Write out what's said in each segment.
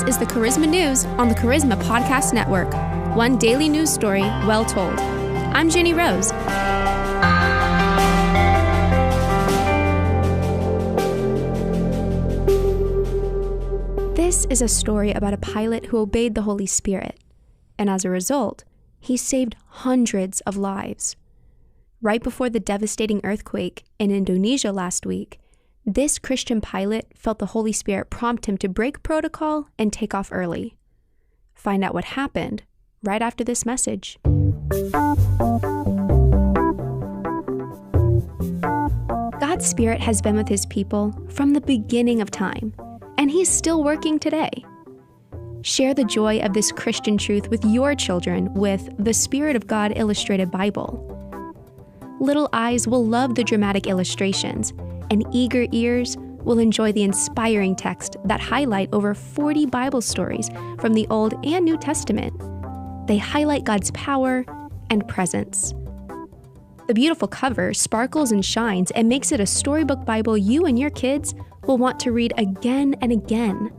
is the Charisma News on the Charisma Podcast Network. One daily news story well told. I'm Jenny Rose. This is a story about a pilot who obeyed the Holy Spirit, and as a result, he saved hundreds of lives. Right before the devastating earthquake in Indonesia last week, this Christian pilot felt the Holy Spirit prompt him to break protocol and take off early. Find out what happened right after this message. God's Spirit has been with His people from the beginning of time, and He's still working today. Share the joy of this Christian truth with your children with the Spirit of God Illustrated Bible. Little eyes will love the dramatic illustrations, and eager ears will enjoy the inspiring text that highlight over 40 Bible stories from the Old and New Testament. They highlight God's power and presence. The beautiful cover sparkles and shines and makes it a storybook Bible you and your kids will want to read again and again.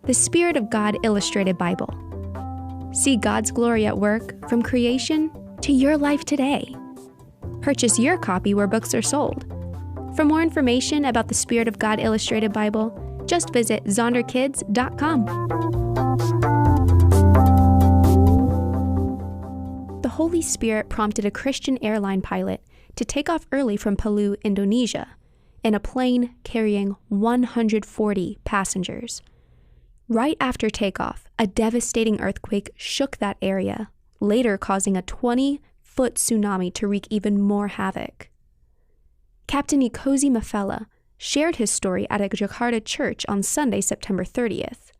The Spirit of God Illustrated Bible. See God's glory at work from creation to your life today. Purchase your copy where books are sold. For more information about the Spirit of God Illustrated Bible, just visit zonderkids.com. The Holy Spirit prompted a Christian airline pilot to take off early from Palu, Indonesia, in a plane carrying 140 passengers. Right after takeoff, a devastating earthquake shook that area, later causing a 20-foot tsunami to wreak even more havoc. Captain Ikozi Mafela shared his story at a Jakarta church on Sunday, September 30th.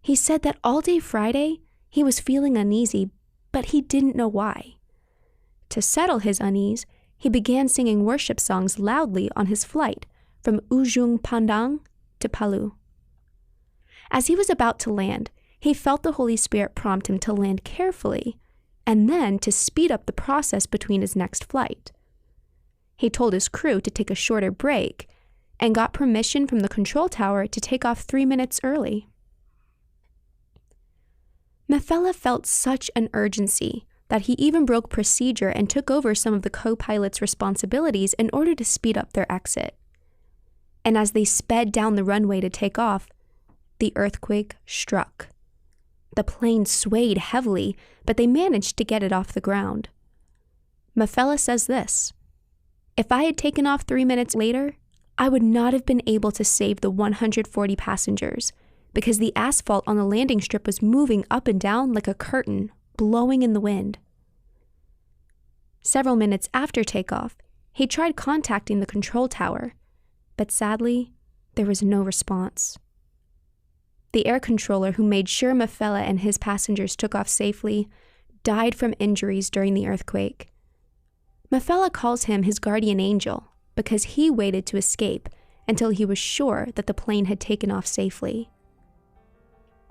He said that all day Friday, he was feeling uneasy, but he didn't know why. To settle his unease, he began singing worship songs loudly on his flight from Ujung Pandang to Palu. As he was about to land, he felt the Holy Spirit prompt him to land carefully and then to speed up the process between his next flight. He told his crew to take a shorter break and got permission from the control tower to take off 3 minutes early. Mafela felt such an urgency that he even broke procedure and took over some of the co-pilot's responsibilities in order to speed up their exit. And as they sped down the runway to take off, the earthquake struck. The plane swayed heavily, but they managed to get it off the ground. Mafela says this: "If I had taken off 3 minutes later, I would not have been able to save the 140 passengers because the asphalt on the landing strip was moving up and down like a curtain, blowing in the wind." Several minutes after takeoff, he tried contacting the control tower, but sadly, there was no response. The air controller who made sure Mafela and his passengers took off safely died from injuries during the earthquake. Mafela calls him his guardian angel because he waited to escape until he was sure that the plane had taken off safely.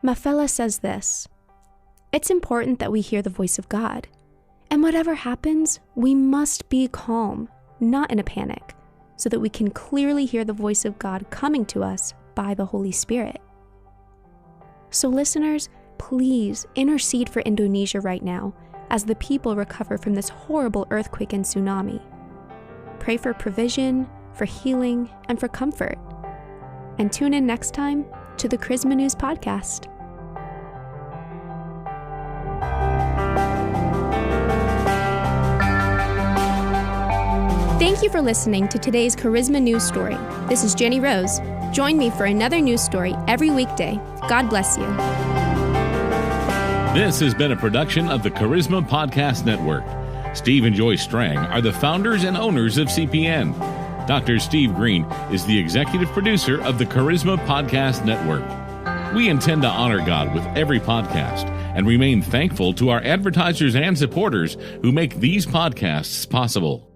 Mafela says this: "It's important that we hear the voice of God, and whatever happens, we must be calm, not in a panic, so that we can clearly hear the voice of God coming to us by the Holy Spirit." So listeners, please intercede for Indonesia right now as the people recover from this horrible earthquake and tsunami. Pray for provision, for healing, and for comfort. And tune in next time to the Charisma News Podcast. Thank you for listening to today's Charisma News Story. This is Jenny Rose. Join me for another news story every weekday. God bless you. This has been a production of the Charisma Podcast Network. Steve and Joy Strang are the founders and owners of CPN. Dr. Steve Green is the executive producer of the Charisma Podcast Network. We intend to honor God with every podcast and remain thankful to our advertisers and supporters who make these podcasts possible.